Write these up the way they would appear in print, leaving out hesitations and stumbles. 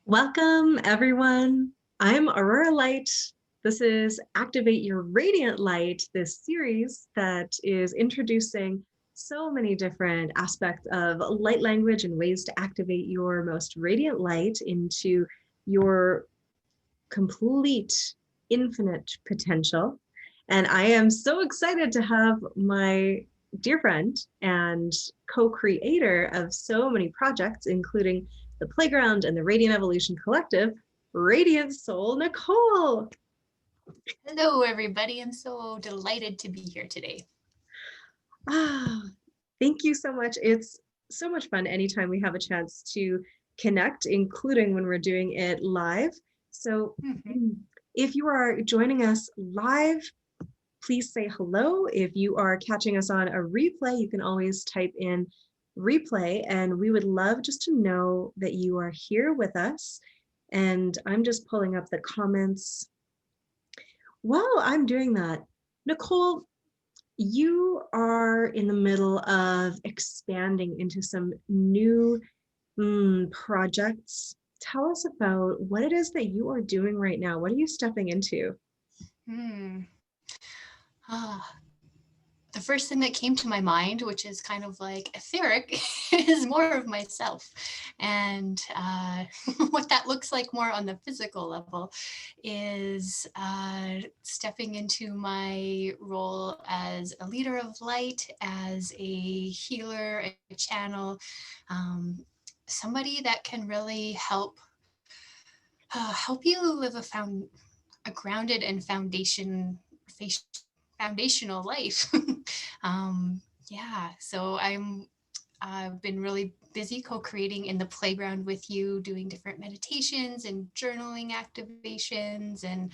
Welcome, everyone. I'm Aurora Light. This is Activate Your Radiant Light, this series that is introducing so many different aspects of light language and ways to activate your most radiant light into your complete, infinite potential. And I am so excited to have my dear friend and co-creator of so many projects, including the Playground and the Radiant Evolution Collective, Radiant Soul Nicole. Hello, everybody. I'm so delighted to be here today. Thank you so much. It's so much fun anytime we have a chance to connect, including when we're doing it live. So if you are joining us live, please say hello. If you are catching us on a replay, you can always type in replay, and we would love just to know that you are here with us. And I'm just pulling up the comments while I'm doing that. Nicole, you are in the middle of expanding into some new projects. Tell us about what it is that you are doing right now. What are you stepping into? The first thing that came to my mind, which is kind of like etheric, is more of myself. And what that looks like more on the physical level is stepping into my role as a leader of light, as a healer, a channel, somebody that can really help you live a grounded and foundational life. So I've been really busy co-creating in the playground with you, doing different meditations and journaling activations and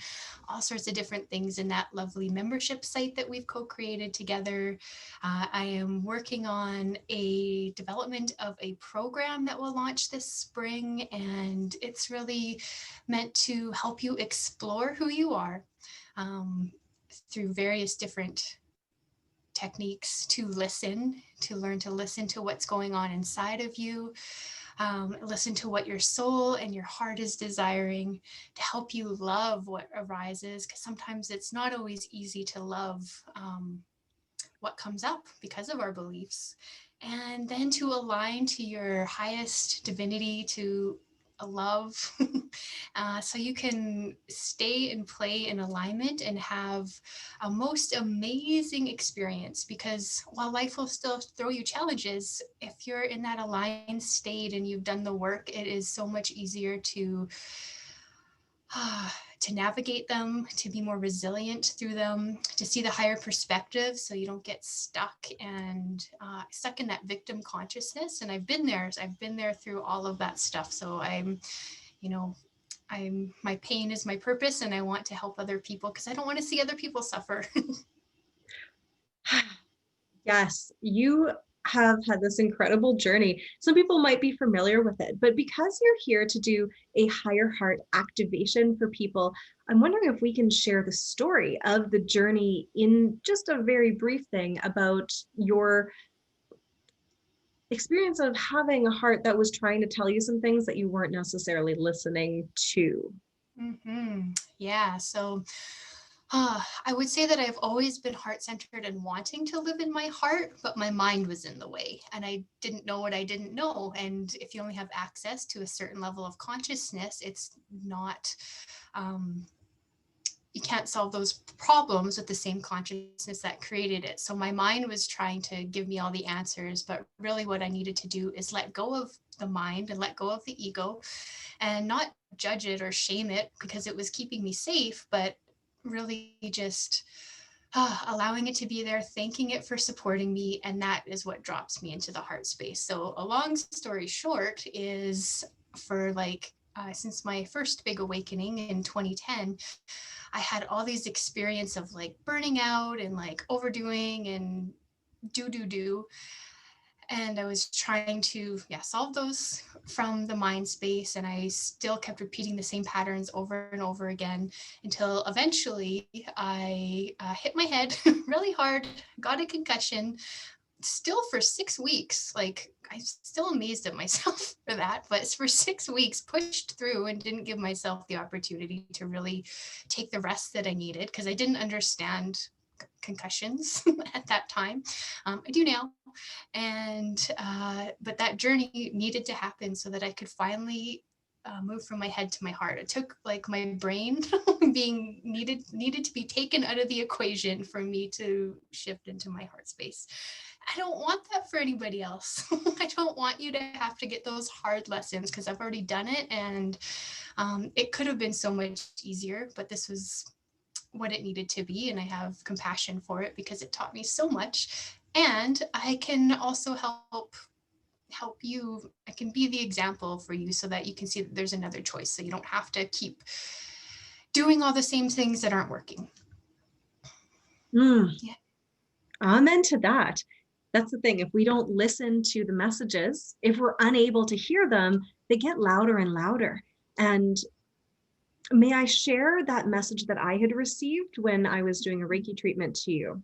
all sorts of different things in that lovely membership site that we've co-created together. I am working on a development of a program that will launch this spring, and it's really meant to help you explore who you are through various different techniques to learn to listen to what's going on inside of you, listen to what your soul and your heart is desiring, to help you love what arises, because sometimes it's not always easy to love what comes up because of our beliefs, and then to align to your highest divinity, to a love, so you can stay and play in alignment and have a most amazing experience. Because while life will still throw you challenges, if you're in that aligned state and you've done the work, it is so much easier to navigate them, to be more resilient through them, to see the higher perspective so you don't get stuck in that victim consciousness. And I've been there through all of that stuff. So my pain is my purpose, and I want to help other people because I don't want to see other people suffer. Yes, you have had this incredible journey. Some people might be familiar with it, but because you're here to do a higher heart activation for people, I'm wondering if we can share the story of the journey in just a very brief thing about your experience of having a heart that was trying to tell you some things that you weren't necessarily listening to. Yeah, so I would say that I've always been heart-centered and wanting to live in my heart, but my mind was in the way, and I didn't know what I didn't know. And if you only have access to a certain level of consciousness, it's not, you can't solve those problems with the same consciousness that created it. So my mind was trying to give me all the answers, but really what I needed to do is let go of the mind and let go of the ego and not judge it or shame it because it was keeping me safe, but really just allowing it to be there, thanking it for supporting me. And that is what drops me into the heart space. So a long story short is, for since my first big awakening in 2010, I had all these experiences of burning out and overdoing and do. And I was trying to solve those from the mind space, and I still kept repeating the same patterns over and over again until eventually I hit my head really hard, got a concussion, still for 6 weeks, like I'm still amazed at myself for that, but for 6 weeks pushed through and didn't give myself the opportunity to really take the rest that I needed because I didn't understand concussions at that time. I do now. And, but that journey needed to happen so that I could finally move from my head to my heart. It took like my brain being needed to be taken out of the equation for me to shift into my heart space. I don't want that for anybody else. I don't want you to have to get those hard lessons because I've already done it, and it could have been so much easier, but this was what it needed to be, and I have compassion for it because it taught me so much. And I can also help you. I can be the example for you so that you can see that there's another choice, so you don't have to keep doing all the same things that aren't working. Yeah. Amen to that. That's the thing. If we don't listen to the messages, if we're unable to hear them, they get louder and louder. And may I share that message that I had received when I was doing a Reiki treatment to you?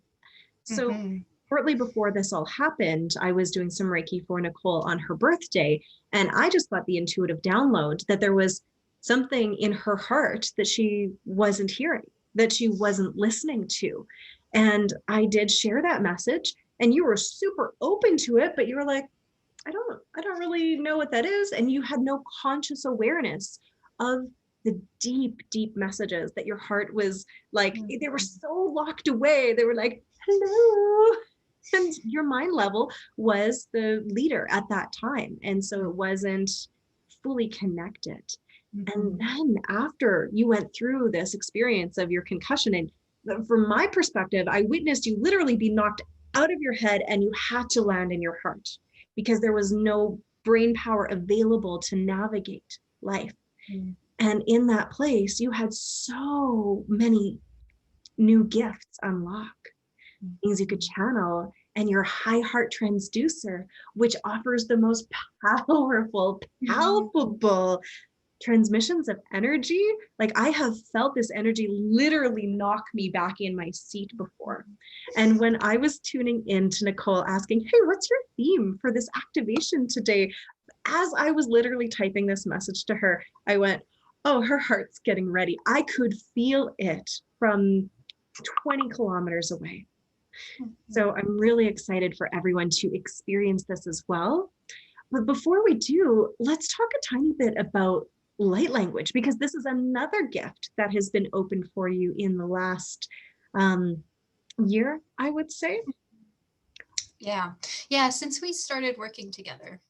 So shortly before this all happened, I was doing some Reiki for Nicole on her birthday, and I just got the intuitive download that there was something in her heart that she wasn't hearing, that she wasn't listening to. And I did share that message, and you were super open to it, but you were like, I don't really know what that is. And you had no conscious awareness of the deep, deep messages that your heart was like, they were so locked away. They were like, hello. And your mind level was the leader at that time. And so it wasn't fully connected. And then after you went through this experience of your concussion, and from my perspective, I witnessed you literally be knocked out of your head and you had to land in your heart because there was no brain power available to navigate life. And in that place, you had so many new gifts unlock, things you could channel, and your high heart transducer, which offers the most powerful, palpable transmissions of energy. Like I have felt this energy literally knock me back in my seat before. And when I was tuning in to Nicole asking, hey, what's your theme for this activation today? As I was literally typing this message to her, I went, oh, her heart's getting ready. I could feel it from 20 kilometers away. So I'm really excited for everyone to experience this as well. But before we do, let's talk a tiny bit about light language, because this is another gift that has been opened for you in the last year, I would say. Yeah, since we started working together.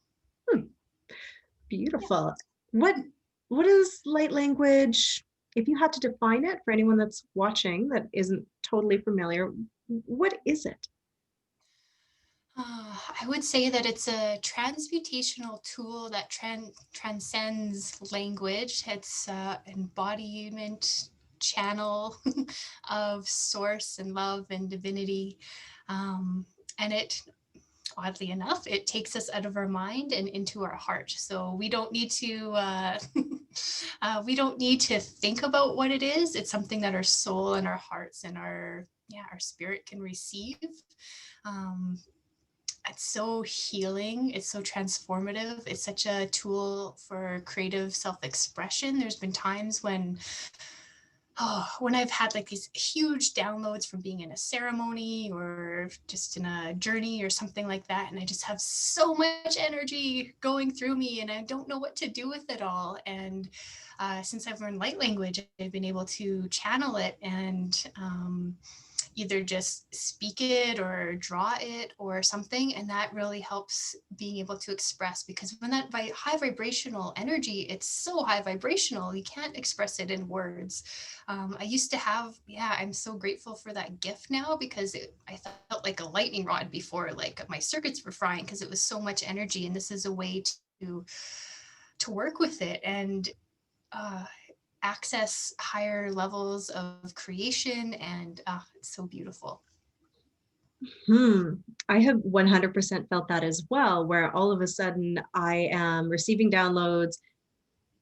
Beautiful. Yeah. What is light language? If you had to define it for anyone that's watching that isn't totally familiar, what is it? I would say that it's a transmutational tool that transcends language. It's an embodiment channel of source and love and divinity. And it, oddly enough, it takes us out of our mind and into our heart. So we don't need to think about what it is. It's something that our soul and our hearts and our spirit can receive. It's so healing. It's so transformative. It's such a tool for creative self-expression. There's been times when I've had like these huge downloads from being in a ceremony or just in a journey or something like that. And I just have so much energy going through me and I don't know what to do with it all. And since I've learned light language, I've been able to channel it and either just speak it or draw it or something. And that really helps being able to express, because when that high vibrational energy, it's so high vibrational, you can't express it in words. I used to have, I'm so grateful for that gift now, because I felt like a lightning rod before, like my circuits were frying because it was so much energy. And this is a way to work with it and access higher levels of creation, and it's so beautiful. I have 100% felt that as well, where all of a sudden I am receiving downloads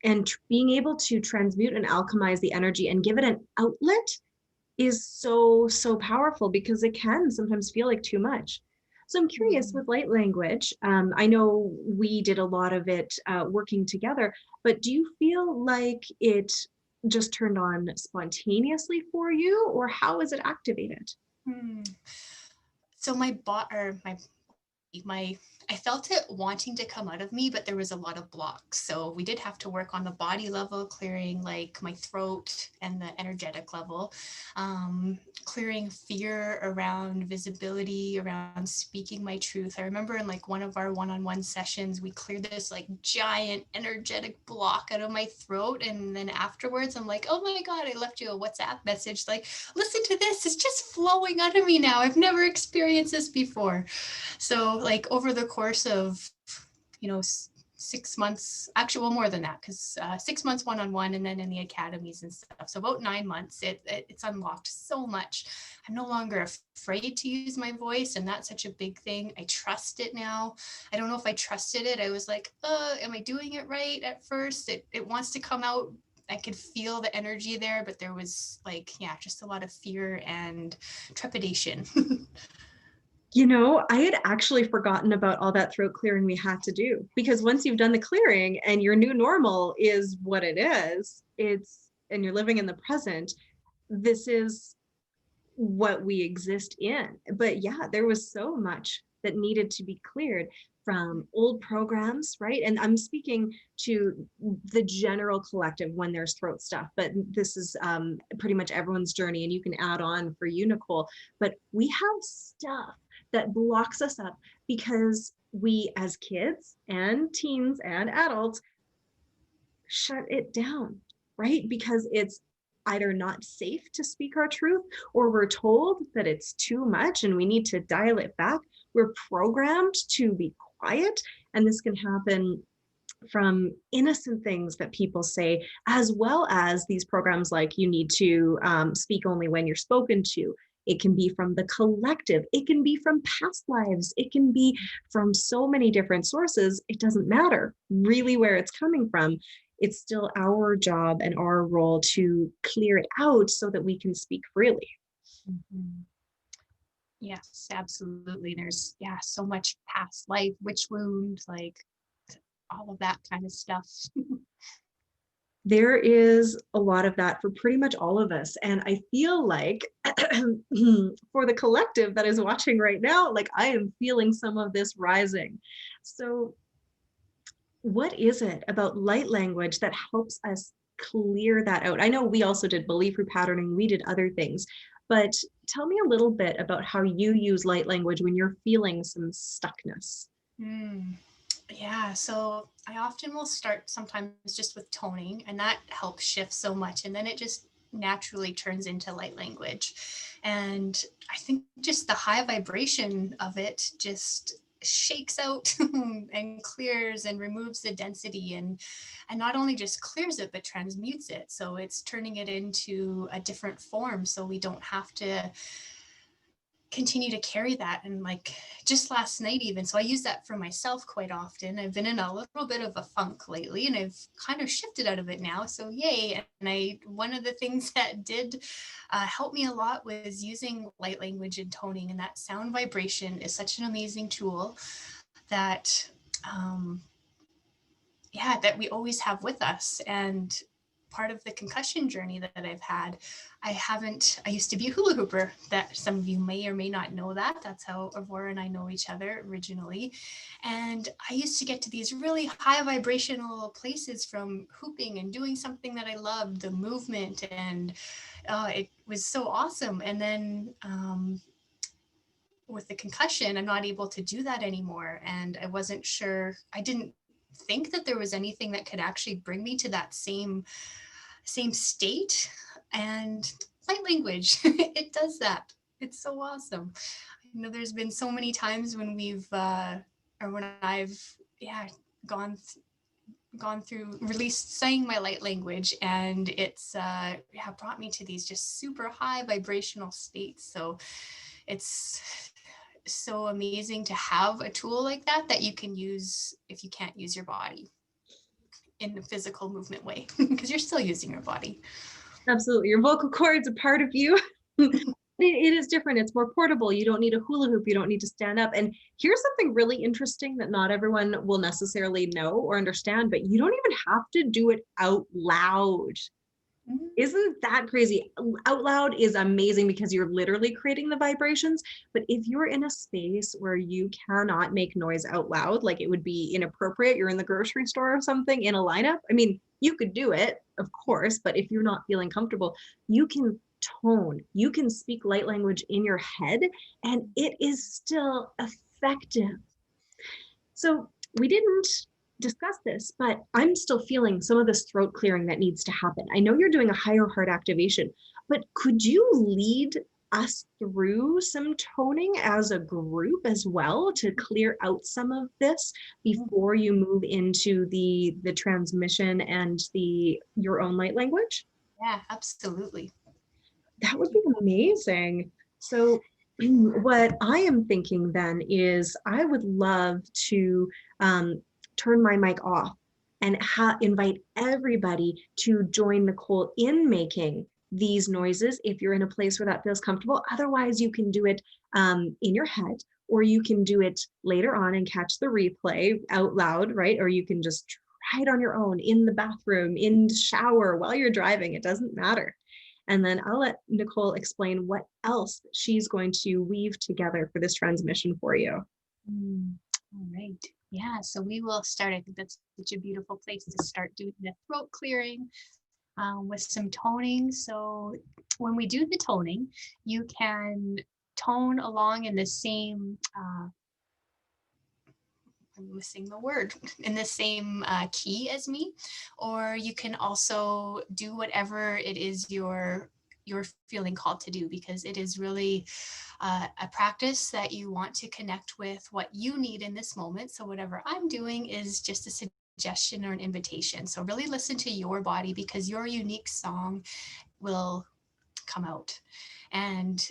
and being able to transmute and alchemize the energy and give it an outlet is so, so powerful, because it can sometimes feel like too much. So I'm curious with light language. I know we did a lot of it working together, but do you feel like it just turned on spontaneously for you, or how is it activated? Hmm. So my I felt it wanting to come out of me, but there was a lot of blocks. So we did have to work on the body level, clearing like my throat and the energetic level, clearing fear around visibility, around speaking my truth. I remember in like one of our one-on-one sessions, we cleared this like giant energetic block out of my throat. And then afterwards, I'm like, oh my God, I left you a WhatsApp message like, listen to this, it's just flowing out of me now. I've never experienced this before. So like over the course of, 6 months, actually, well, more than that, because 6 months one-on-one and then in the academies and stuff. So about 9 months, it's unlocked so much. I'm no longer afraid to use my voice, and that's such a big thing. I trust it now. I don't know if I trusted it. I was like, am I doing it right at first? It wants to come out. I could feel the energy there, but there was like, yeah, just a lot of fear and trepidation. I had actually forgotten about all that throat clearing we had to do, because once you've done the clearing and your new normal is what it is, and you're living in the present, this is what we exist in. But yeah, there was so much that needed to be cleared from old programs, right? And I'm speaking to the general collective when there's throat stuff, but this is pretty much everyone's journey, and you can add on for you, Nicole. But we have stuff that blocks us up because we, as kids and teens and adults, shut it down, right? Because it's either not safe to speak our truth, or we're told that it's too much and we need to dial it back. We're programmed to be quiet, and this can happen from innocent things that people say, as well as these programs like you need to speak only when you're spoken to. It can be from the collective. It can be from past lives. It can be from so many different sources. It doesn't matter really where it's coming from. It's still our job and our role to clear it out so that we can speak freely. Mhm. Yes, absolutely. There's, yeah, so much past life, witch wound, like all of that kind of stuff. There is a lot of that for pretty much all of us. And I feel like for the collective that is watching right now, like I am feeling some of this rising. So, what is it about light language that helps us clear that out? I know we also did belief repatterning, we did other things, but tell me a little bit about how you use light language when you're feeling some stuckness. Mm. Yeah, so I often will start sometimes just with toning, and that helps shift so much. And then it just naturally turns into light language. And I think just the high vibration of it just shakes out and clears and removes the density, and not only just clears it but transmutes it, so it's turning it into a different form, so we don't have to continue to carry that. And like just last night even, so I use that for myself quite often. I've been in a little bit of a funk lately, and I've kind of shifted out of it now, so yay. And I one of the things that did help me a lot was using light language and toning, and that sound vibration is such an amazing tool that that we always have with us. And part of the concussion journey that I've had, I used to be a hula hooper. That some of you may or may not know that. That's how Aurora and I know each other originally. And I used to get to these really high vibrational places from hooping and doing something that I loved, the movement, and it was so awesome. And then with the concussion, I'm not able to do that anymore. And I wasn't sure, I didn't think that there was anything that could actually bring me to that same state. And light language, it does that. It's so awesome. I know there's been so many times when we've or when I've gone gone through released saying my light language, and it's brought me to these just super high vibrational states. So it's so amazing to have a tool like that you can use if you can't use your body in the physical movement way, because you're still using your body. Absolutely. Your vocal cords, a part of you. It is different. It's more portable. You don't need a hula hoop. You don't need to stand up. And here's something really interesting that not everyone will necessarily know or understand, but you don't even have to do it out loud. Mhm. Isn't that crazy? Out loud is amazing because you're literally creating the vibrations. But if you're in a space where you cannot make noise out loud, like it would be inappropriate, you're in the grocery store or something in a lineup. I mean, you could do it, of course, but if you're not feeling comfortable, you can tone, you can speak light language in your head, and it is still effective. So we didn't discuss this, but I'm still feeling some of this throat clearing that needs to happen. I know you're doing a higher heart activation, but could you lead us through some toning as a group as well to clear out some of this before you move into the transmission and the your own light language? Yeah, absolutely. That would be amazing. So, what I am thinking then is I would love to turn my mic off and invite everybody to join Nicole in making these noises if you're in a place where that feels comfortable. Otherwise, you can do it in your head, or you can do it later on and catch the replay out loud, right? Or you can just try it on your own in the bathroom, in the shower, while you're driving. It doesn't matter. And then I'll let Nicole explain what else she's going to weave together for this transmission for you. All right. Yeah, so we will start. I think that's such a beautiful place to start doing the throat clearing with some toning. So when we do the toning, you can tone along in the same I'm missing the word, in the same key as me, or you can also do whatever it is you're feeling called to do, because it is really a practice that you want to connect with what you need in this moment. So whatever I'm doing is just a suggestion or an invitation. So really listen to your body, because your unique song will come out. And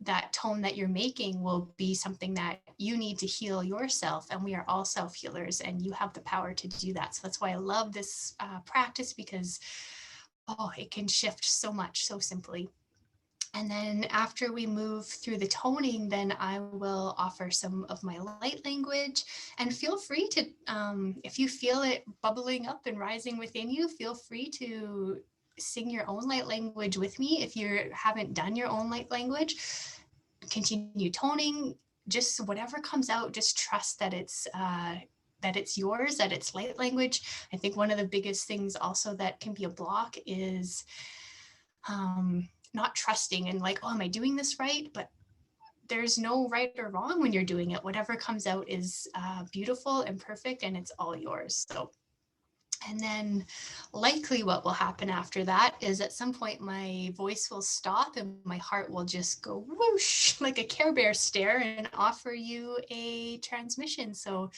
that tone that you're making will be something that you need to heal yourself. And we are all self healers, and you have the power to do that. So that's why I love this practice, because it can shift so much so simply. And then after we move through the toning, then I will offer some of my light language. And feel free to, if you feel it bubbling up and rising within you, feel free to sing your own light language with me. If you haven't done your own light language, continue toning. Just whatever comes out, just trust that it's yours, that it's light language. I think one of the biggest things also that can be a block is not trusting and like, oh, am I doing this right? But there's no right or wrong when you're doing it. Whatever comes out is beautiful and perfect, and it's all yours. So, and then likely what will happen after that is at some point my voice will stop and my heart will just go whoosh like a Care Bear stare and offer you a transmission. So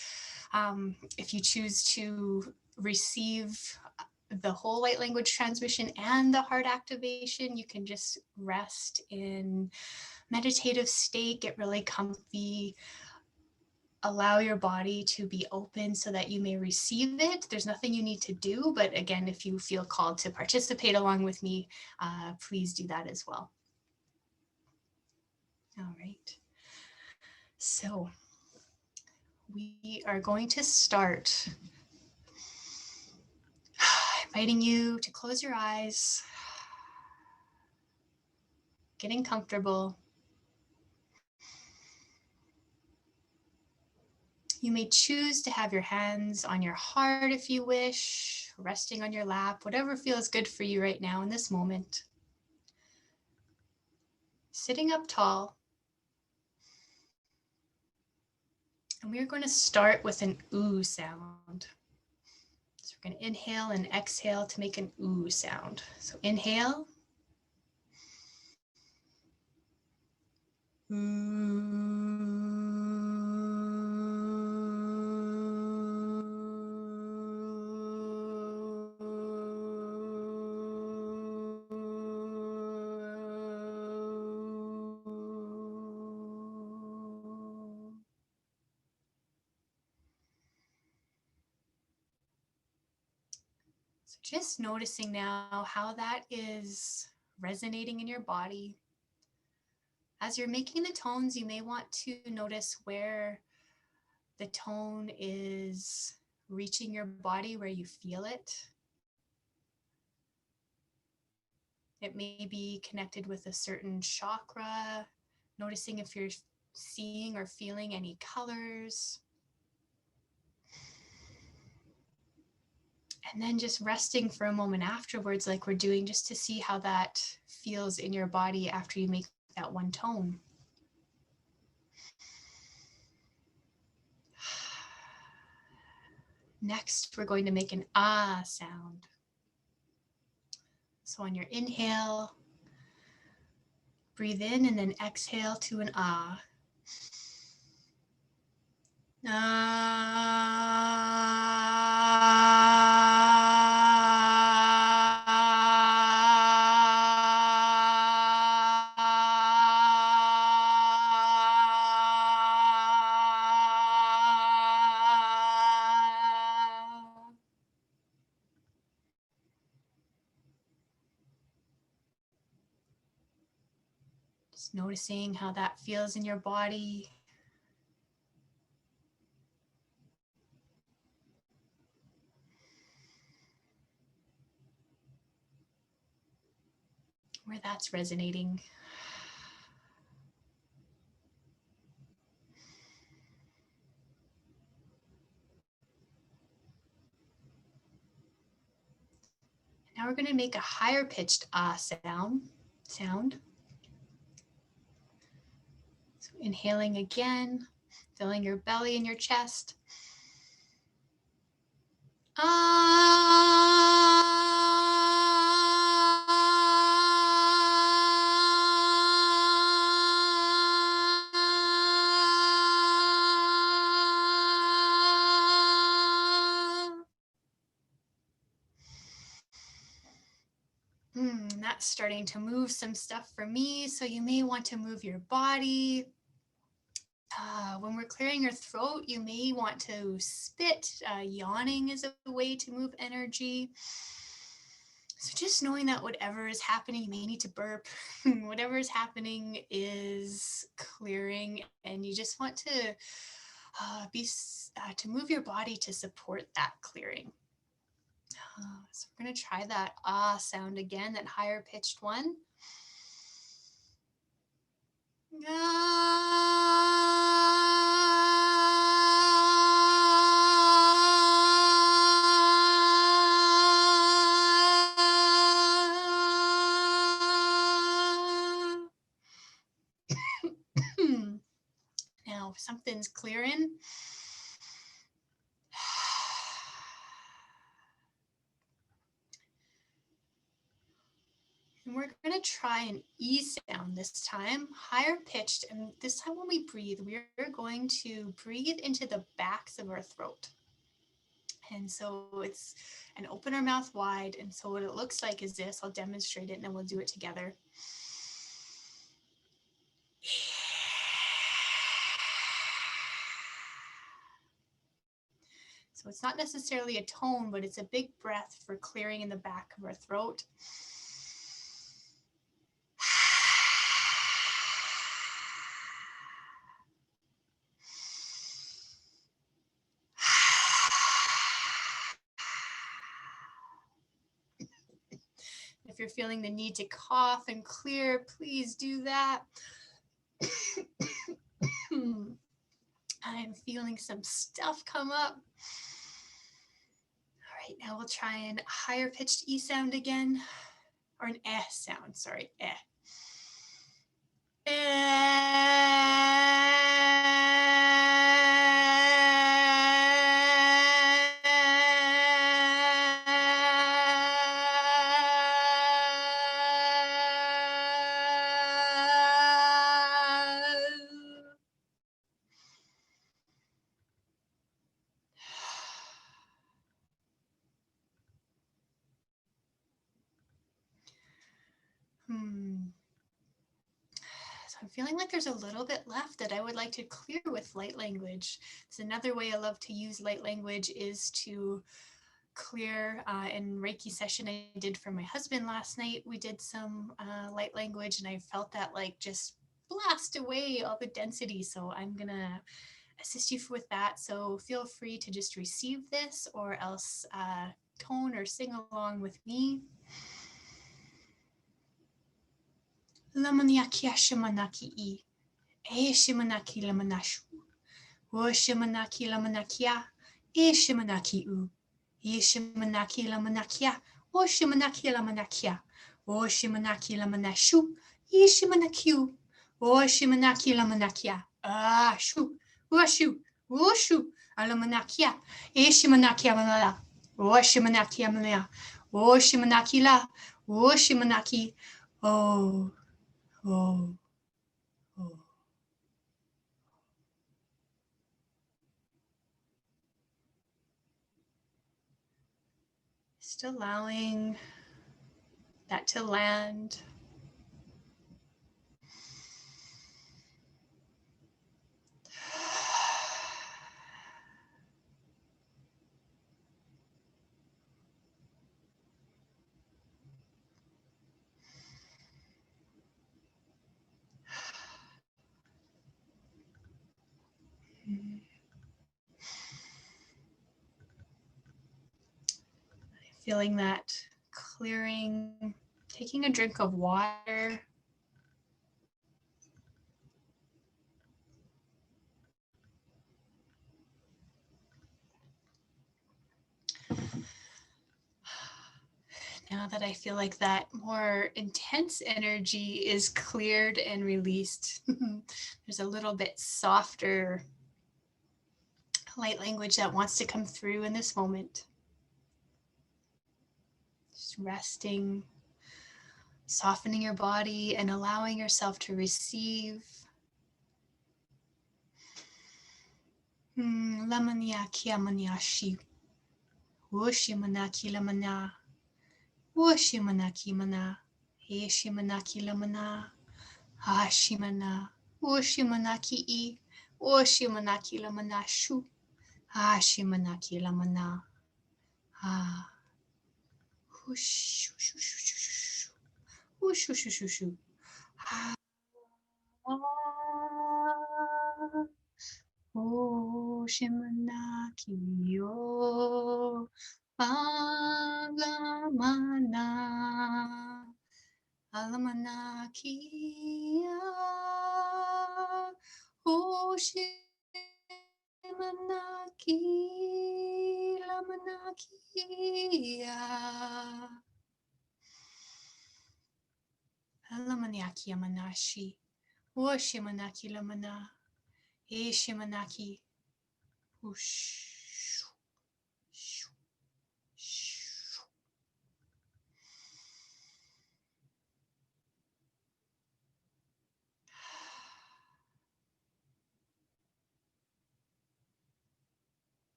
if you choose to receive the whole light language transmission and the heart activation, you can just rest in meditative state, get really comfy, allow your body to be open so that you may receive it. There's nothing you need to do, but again, if you feel called to participate along with me, please do that as well. All right. So we are going to start inviting you to close your eyes, getting comfortable. You may choose to have your hands on your heart if you wish, resting on your lap, whatever feels good for you right now in this moment. Sitting up tall. And we're going to start with an ooh sound. So we're going to inhale and exhale to make an ooh sound. So inhale. So just noticing now how that is resonating in your body. As you're making the tones, you may want to notice where the tone is reaching your body, where you feel it. It may be connected with a certain chakra, noticing if you're seeing or feeling any colors. And then just resting for a moment afterwards, like we're doing, just to see how that feels in your body after you make that one tone. Next, we're going to make an ah sound. So on your inhale, breathe in and then exhale to an ah. Just noticing how that feels in your body. Where that's resonating. Now we're going to make a higher pitched ah sound. So inhaling again, filling your belly and your chest. That's starting to move some stuff for me, so you may want to move your body. When we're clearing your throat, you may want to spit. Yawning is a way to move energy. So just knowing that whatever is happening, you may need to burp. Whatever is happening is clearing, and you just want to to move your body to support that clearing. So we're going to try that ah sound again, that higher pitched one. Now something's clearing. And we're going to try an E sound this time, higher pitched. And this time when we breathe, we're going to breathe into the backs of our throat. And so it's, and open our mouth wide. And so what it looks like is this. I'll demonstrate it and then we'll do it together. So it's not necessarily a tone, but it's a big breath for clearing in the back of our throat. If you're feeling the need to cough and clear, please do that. I'm feeling some stuff come up. All right, now we'll try an higher pitched E sound again, or an eh sound, sorry, eh. So I'm feeling like there's a little bit left that I would like to clear with light language. So another way I love to use light language is to clear in Reiki session I did for my husband last night. We did some light language and I felt that like just blast away all the density. So I'm going to assist you with that. So feel free to just receive this or else tone or sing along with me. Lamaniakia shimanaki I. E shimanaki lamanashu. O shimanaki lamanakia. E shimanaki U. E shimanaki lamanakia. O shimanaki lamanakia. O shimanaki lamanashu. E shimanakiu. O shimanaki lamanakia. Ah, shu. Washu. Wushu. Alamanakia. E shimanakia manala. O shimanakia manala. O shimanaki la. O shimanaki. Oh. Oh, oh. Just allowing that to land. Feeling that clearing, taking a drink of water. Now that I feel like that more intense energy is cleared and released, there's a little bit softer light language that wants to come through in this moment. Just resting, softening your body and allowing yourself to receive. Lamania kiamaniashi. Wushimanaki lamana. Wushimanaki mana. Eshimanaki lamana. Hashimana. Wushimanaki I. Wushimanaki lamana shu. Hashimanaki lamana. Ah. Whoosh. Whoosh. Whoosh. Ah. O shimanaki yo alamana alamanaki o shimanaki lamanaki alamanaki amanashi o shimanaki lamana e shimanaki. Whoosh.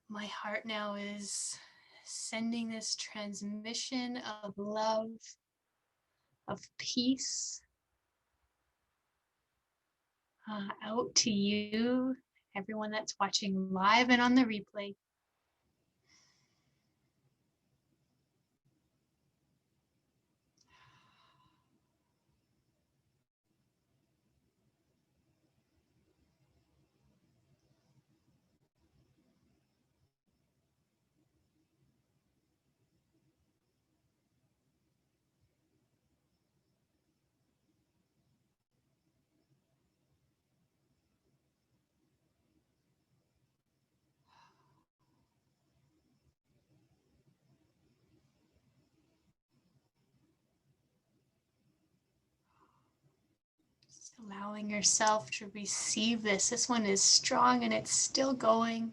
My heart now is sending this transmission of love, of peace out to you, everyone that's watching live and on the replay. Just allowing yourself to receive this. This one is strong and it's still going.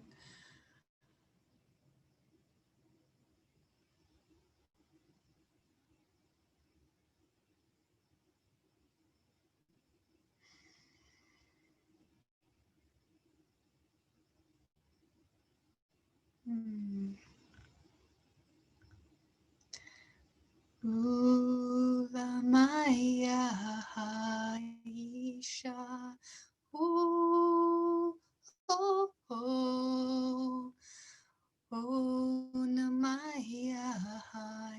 Ula Maya Isha. Oh, oh, oh. Oh, Namaya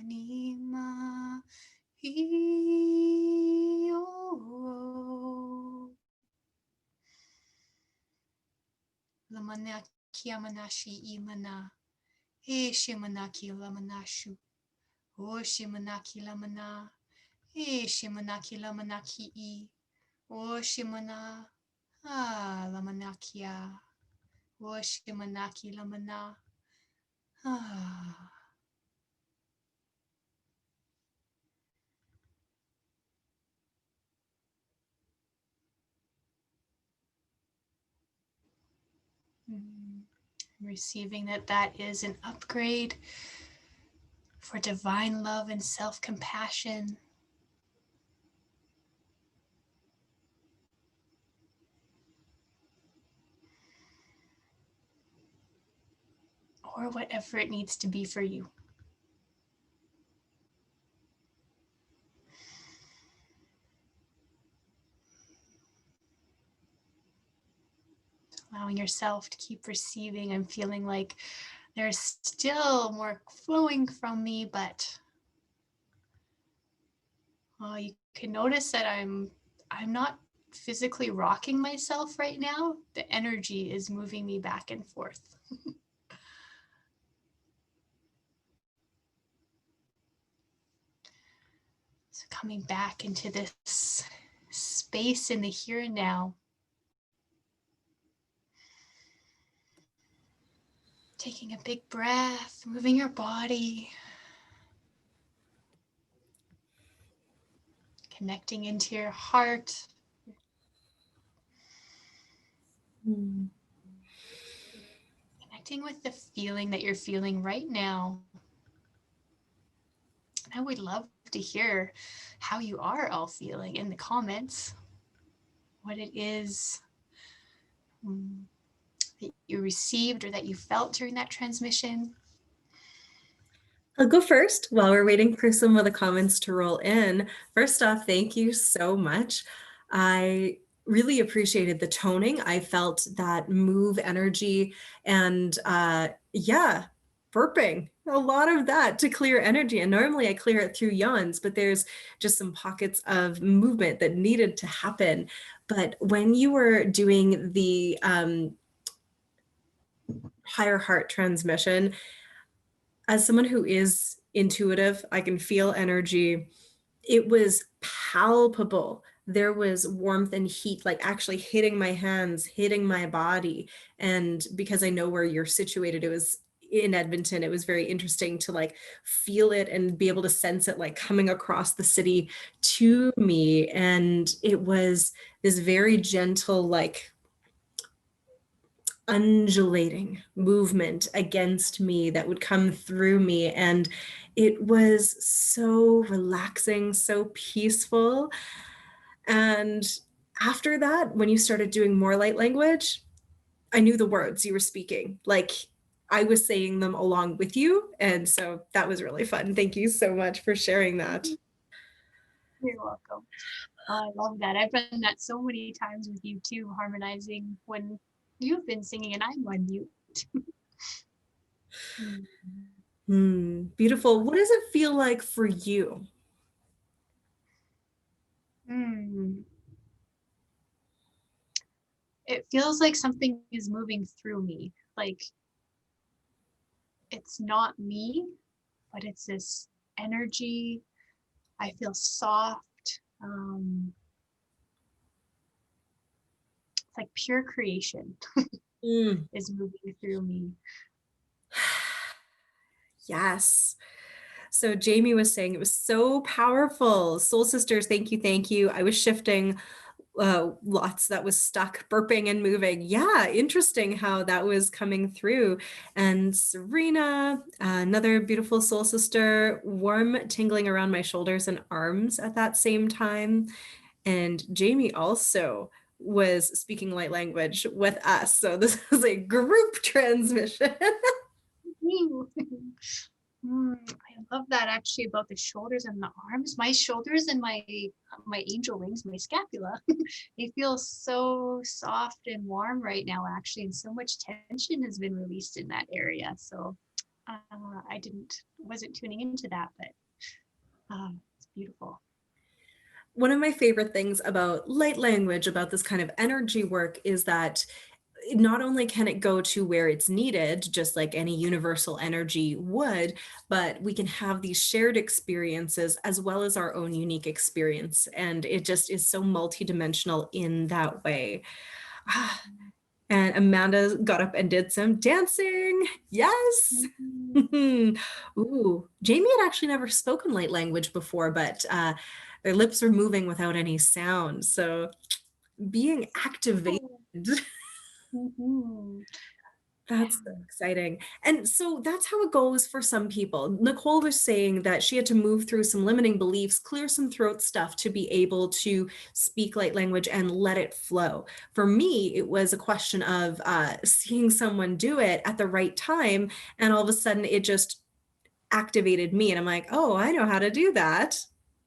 Nima. kiamanashi imana. E shimanaki lamanashu. O shimanaki lamana. E shimanaki lamanaki I. O shimana. Ah lamanakia. O shimanaki lamana. Ah. Receiving that is an upgrade for divine love and self-compassion. Or whatever it needs to be for you. Allowing yourself to keep receiving and feeling like there's still more flowing from me, but you can notice that I'm not physically rocking myself right now. The energy is moving me back and forth. So coming back into this space in the here and now. Taking a big breath, moving your body. Connecting into your heart. Connecting with the feeling that you're feeling right now. I would love to hear how you are all feeling in the comments. What it is that you received or that you felt during that transmission. I'll go first while we're waiting for some of the comments to roll in. First off, thank you so much. I really appreciated the toning. I felt that move energy and burping, a lot of that to clear energy. And normally I clear it through yawns, but there's just some pockets of movement that needed to happen. But when you were doing the higher heart transmission, as someone who is intuitive, I can feel energy. It was palpable. There was warmth and heat, like actually hitting my hands, hitting my body. And because I know where you're situated, it was in Edmonton. It was very interesting to like feel it and be able to sense it like coming across the city to me. And it was this very gentle, like undulating movement against me that would come through me. And it was so relaxing, so peaceful. And after that, when you started doing more light language, I knew the words you were speaking. Like I was saying them along with you. And so that was really fun. Thank you so much for sharing that. You're welcome. I love that. I've done that so many times with you too, harmonizing when you've been singing and I'm on mute. Beautiful. What does it feel like for you? It feels like something is moving through me. Like it's not me, but it's this energy. I feel soft. It's like pure creation is moving through me. Yes. So Jamie was saying it was so powerful. Soul Sisters, thank you, thank you. I was shifting lots that was stuck, burping and moving. Yeah, interesting how that was coming through. And Serena, another beautiful soul sister, warm tingling around my shoulders and arms at that same time. And Jamie also was speaking light language with us. So this was a group transmission. I love that actually about the shoulders and the arms. My shoulders and my angel wings, my scapula, they feel so soft and warm right now actually, and so much tension has been released in that area. So I wasn't tuning into that, but it's beautiful. One of my favorite things about light language, about this kind of energy work, is that not only can it go to where it's needed, just like any universal energy would, but we can have these shared experiences as well as our own unique experience. And it just is so multidimensional in that way. And Amanda got up and did some dancing. Yes. Ooh, Jamie had actually never spoken light language before, but their lips are moving without any sound. So being activated. That's so exciting. And so that's how it goes for some people. Nicole was saying that she had to move through some limiting beliefs, clear some throat stuff to be able to speak light language and let it flow. For me, it was a question of seeing someone do it at the right time. And all of a sudden it just activated me. And I'm like, oh, I know how to do that.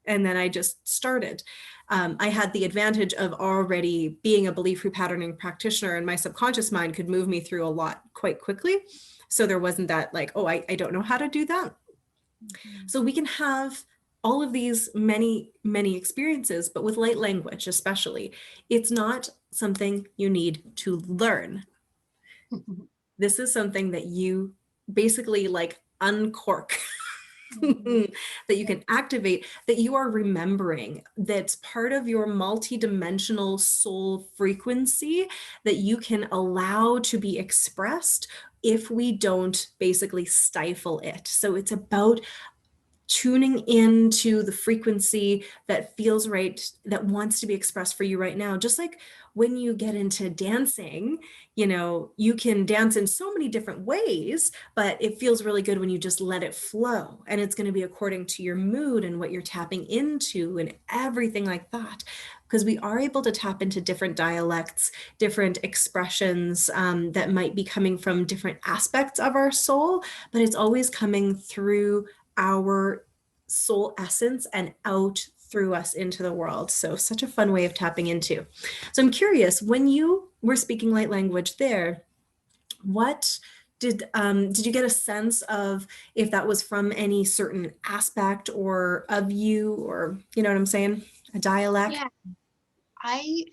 And then I just started. I had the advantage of already being a belief repatterning practitioner, and my subconscious mind could move me through a lot quite quickly. So there wasn't that like, oh, I don't know how to do that. So we can have all of these many experiences, but with light language especially, it's not something you need to learn. This is something that you basically like uncork. That you can activate, that you are remembering, that's part of your multidimensional soul frequency that you can allow to be expressed if we don't basically stifle it. So it's about tuning into the frequency that feels right, that wants to be expressed for you right now. Just like when you get into dancing, you know, you can dance in so many different ways, but it feels really good when you just let it flow. And it's going to be according to your mood and what you're tapping into and everything like that. Because we are able to tap into different dialects, different expressions that might be coming from different aspects of our soul, but it's always coming through our soul essence and out through us into the world. So such a fun way of tapping into. So I'm curious, when you were speaking light language there, what did you get a sense of if that was from any certain aspect or of you, or you know what I'm saying, a dialect? Yeah, I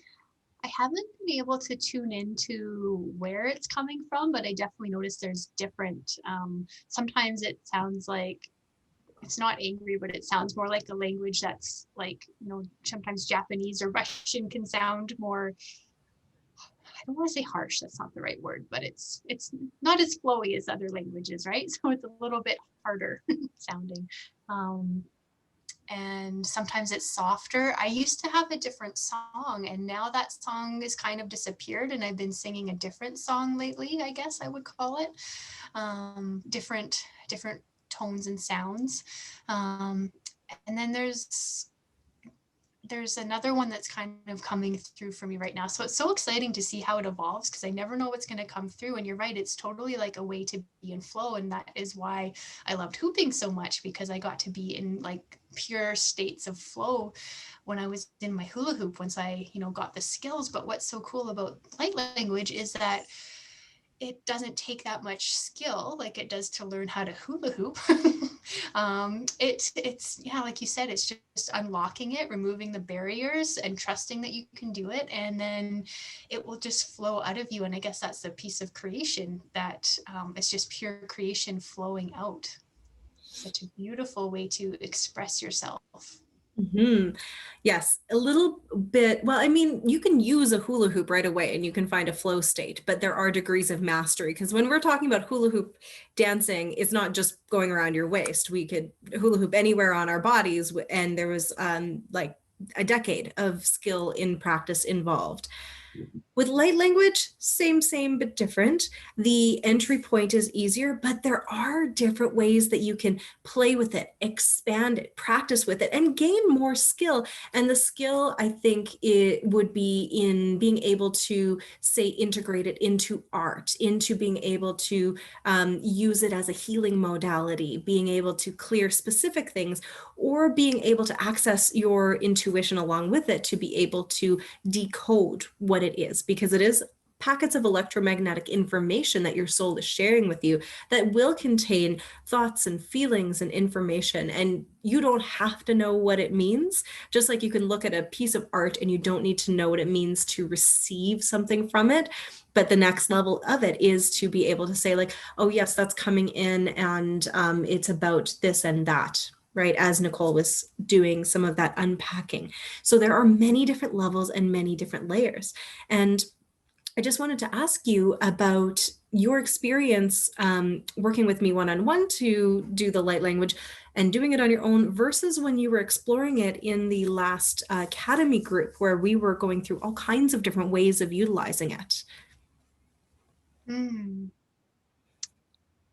haven't been able to tune into where it's coming from, but I definitely noticed there's different. Sometimes it sounds like it's not angry, but it sounds more like a language that's like, you know, sometimes Japanese or Russian can sound more, I don't want to say harsh, that's not the right word, but it's not as flowy as other languages, right? So it's a little bit harder sounding. And sometimes it's softer. I used to have a different song, and now that song has kind of disappeared, and I've been singing a different song lately, I guess I would call it. Different tones and sounds. And then there's another one that's kind of coming through for me right now. So it's so exciting to see how it evolves, because I never know what's going to come through. And you're right, it's totally like a way to be in flow. And that is why I loved hooping so much, because I got to be in like pure states of flow when I was in my hula hoop, once I, you know, got the skills. But what's so cool about light language is that it doesn't take that much skill like it does to learn how to hula hoop. It's yeah, like you said, it's just unlocking it, removing the barriers, and trusting that you can do it, and then it will just flow out of you. And I guess that's the piece of creation, that it's just pure creation flowing out. Such a beautiful way to express yourself. Mm-hmm. Yes, a little bit. Well, I mean, you can use a hula hoop right away and you can find a flow state, but there are degrees of mastery, because when we're talking about hula hoop dancing, it's not just going around your waist. We could hula hoop anywhere on our bodies, and there was like a decade of skill in practice involved. With light language, same, but different. The entry point is easier, but there are different ways that you can play with it, expand it, practice with it, and gain more skill. And the skill, I think, it would be in being able to, say, integrate it into art, into being able to use it as a healing modality, being able to clear specific things, or being able to access your intuition along with it to be able to decode what it is, because it is packets of electromagnetic information that your soul is sharing with you that will contain thoughts and feelings and information. And you don't have to know what it means, just like you can look at a piece of art and you don't need to know what it means to receive something from it. But the next level of it is to be able to say like, oh yes, that's coming in, and it's about this and that, right? As Nicole was doing some of that unpacking. So there are many different levels and many different layers. And I just wanted to ask you about your experience working with me one-on-one to do the light language and doing it on your own versus when you were exploring it in the last Academy group where we were going through all kinds of different ways of utilizing it.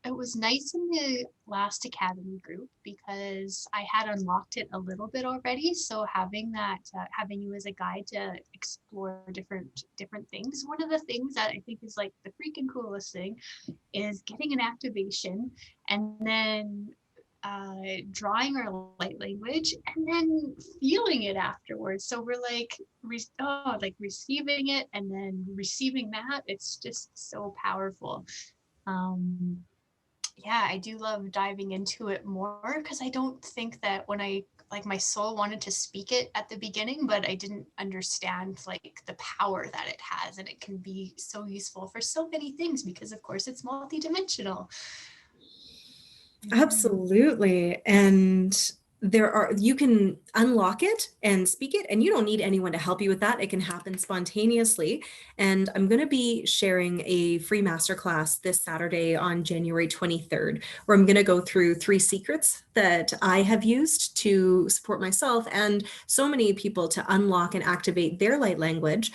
It was nice in the last Academy group because I had unlocked it a little bit already. So having that, having you as a guide to explore different things. One of the things that I think is like the freaking coolest thing is getting an activation and then drawing our light language and then feeling it afterwards. So we're like, like receiving it and then receiving that. It's just so powerful. Yeah, I do love diving into it more because I don't think that when my soul wanted to speak it at the beginning, but I didn't understand like the power that it has, and it can be so useful for so many things because of course it's multidimensional. Absolutely. And you can unlock it and speak it, and you don't need anyone to help you with that. It can happen spontaneously. And I'm going to be sharing a free masterclass this Saturday on January 23rd, where I'm going to go through 3 secrets that I have used to support myself and so many people to unlock and activate their light language.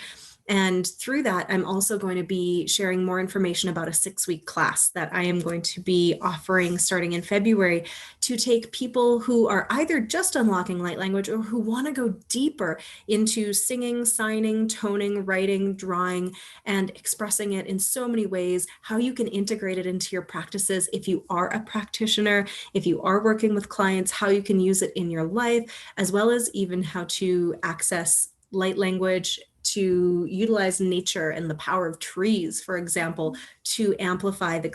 And through that, I'm also going to be sharing more information about a 6-week class that I am going to be offering starting in February to take people who are either just unlocking light language or who want to go deeper into singing, signing, toning, writing, drawing, and expressing it in so many ways, how you can integrate it into your practices if you are a practitioner, if you are working with clients, how you can use it in your life, as well as even how to access light language to utilize nature and the power of trees, for example, to amplify the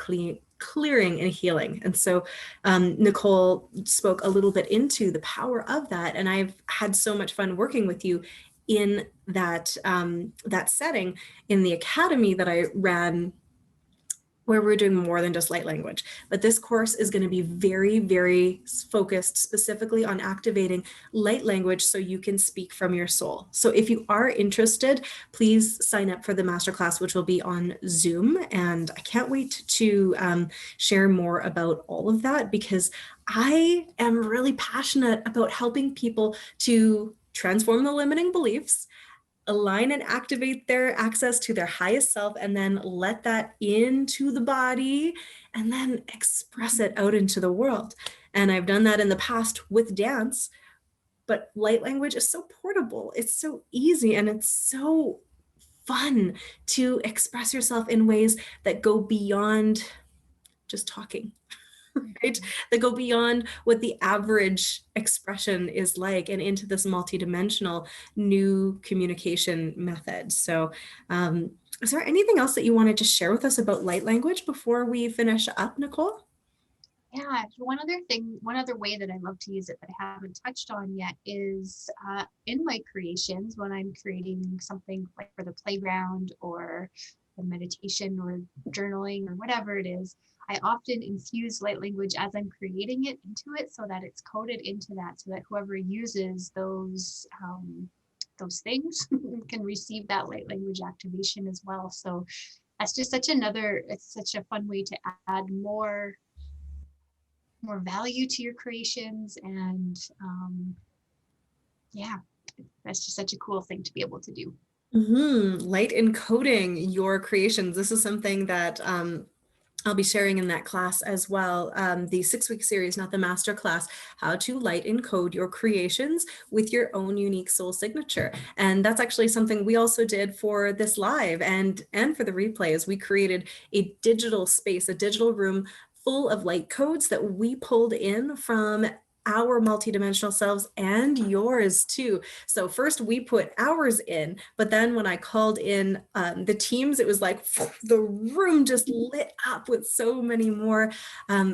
clearing and healing. And so Nicole spoke a little bit into the power of that. And I've had so much fun working with you in that, that setting in the academy that I ran, where we're doing more than just light language. But this course is going to be very, very focused specifically on activating light language so you can speak from your soul. So if you are interested, please sign up for the masterclass, which will be on Zoom. And I can't wait to share more about all of that because I am really passionate about helping people to transform the limiting beliefs, align and activate their access to their highest self, and then let that into the body and then express it out into the world. And I've done that in the past with dance, but light language is so portable. It's so easy and it's so fun to express yourself in ways that go beyond just talking. Right? That go beyond what the average expression is like and into this multidimensional new communication method. So is there anything else that you wanted to share with us about light language before we finish up, Nicole? Yeah, one other way that I love to use it that I haven't touched on yet is in my creations when I'm creating something like for the playground or a meditation or journaling or whatever it is. I often infuse light language as I'm creating it into it so that it's coded into that so that whoever uses those things can receive that light language activation as well. So that's just it's such a fun way to add more value to your creations. And yeah, that's just such a cool thing to be able to do. Light encoding your creations. This is something that I'll be sharing in that class as well. The 6-week series, not the master class, how to light encode your creations with your own unique soul signature. And that's actually something we also did for this live and for the replays. We created a digital space, a digital room full of light codes that we pulled in from our multidimensional selves and yours too. So first we put ours in, but then when I called in the teams, it was like the room just lit up with so many more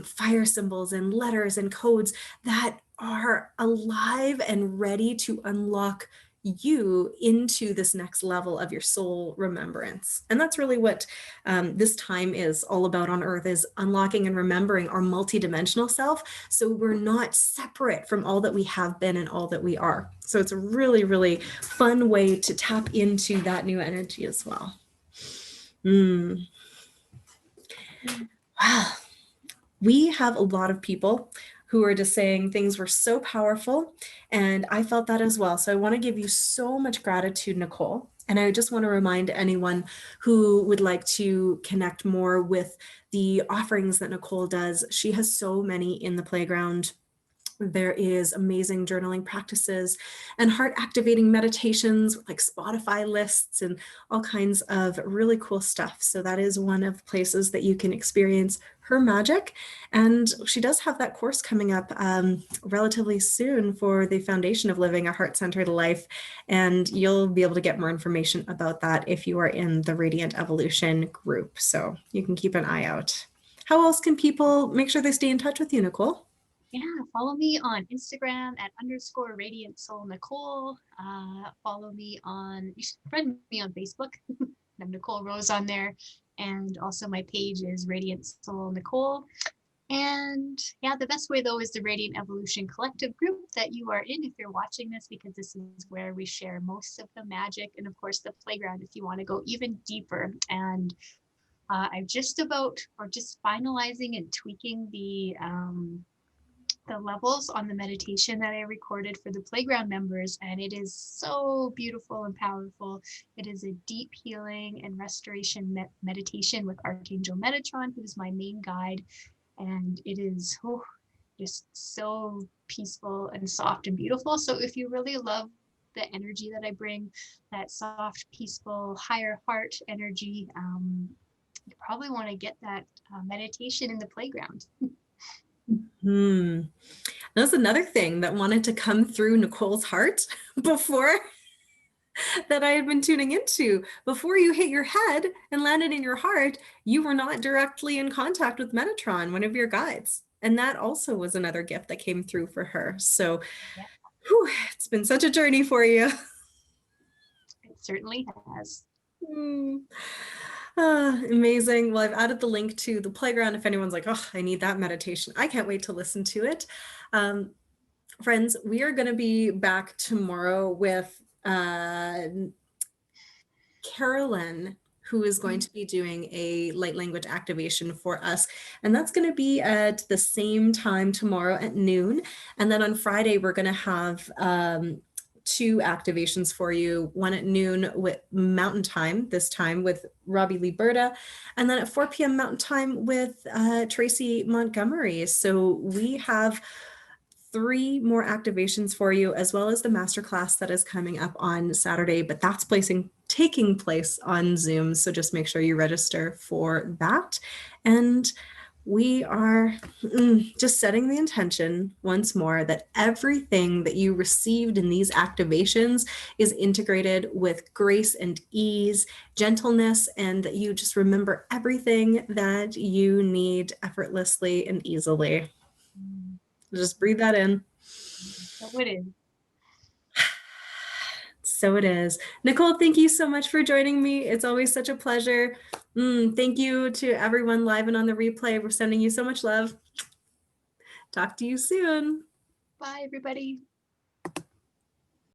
fire symbols and letters and codes that are alive and ready to unlock you into this next level of your soul remembrance. And that's really what this time is all about on Earth, is unlocking and remembering our multidimensional self, so we're not separate from all that we have been and all that we are. So it's a really, really fun way to tap into that new energy as well. Wow. We have a lot of people who are just saying things were so powerful, and I felt that as well. So I want to give you so much gratitude, Nicole. And I just want to remind anyone who would like to connect more with the offerings that Nicole does. She has so many in the playground. There is amazing journaling practices and heart activating meditations, like Spotify lists and all kinds of really cool stuff. So that is one of the places that you can experience her magic. And she does have that course coming up relatively soon for the foundation of living a heart-centered life. And you'll be able to get more information about that if you are in the Radiant Evolution group. So you can keep an eye out. How else can people make sure they stay in touch with you, Nicole? Yeah, follow me on Instagram at _Radiant Soul Nicole. Follow me on, you should friend me on Facebook. I'm Nicole Rose on there. And also my page is Radiant Soul Nicole. And yeah, the best way though is the Radiant Evolution Collective group that you are in if you're watching this, because this is where we share most of the magic, and of course the playground if you want to go even deeper. And I'm just finalizing and tweaking the levels on the meditation that I recorded for the playground members, and it is so beautiful and powerful. It is a deep healing and restoration meditation with Archangel Metatron, who's my main guide, and it is just so peaceful and soft and beautiful. So if you really love the energy that I bring, that soft, peaceful, higher heart energy, you probably want to get that meditation in the playground. That's another thing that wanted to come through Nicole's heart before that I had been tuning into. Before you hit your head and landed in your heart, you were not directly in contact with Metatron, one of your guides. And that also was another gift that came through for her. So it's been such a journey for you. It certainly has. Amazing. Well, I've added the link to the playground if anyone's like, oh, I need that meditation. I can't wait to listen to it. Friends, we are going to be back tomorrow with Carolyn, who is going to be doing a light language activation for us. And that's going to be at the same time tomorrow at noon. And then on Friday, we're going to have 2 activations for you, one at noon with Mountain Time, this time with Robbie Liberta, and then at 4 p.m. Mountain Time with Tracy Montgomery. So we have 3 more activations for you, as well as the masterclass that is coming up on Saturday, but that's taking place on Zoom. So just make sure you register for that. And we are just setting the intention once more that everything that you received in these activations is integrated with grace and ease, gentleness, and that you just remember everything that you need effortlessly and easily. Just breathe that in. So it is. So it is. Nicole, thank you so much for joining me. It's always such a pleasure. Thank you to everyone live and on the replay. We're sending you so much love. Talk to you soon. Bye, everybody.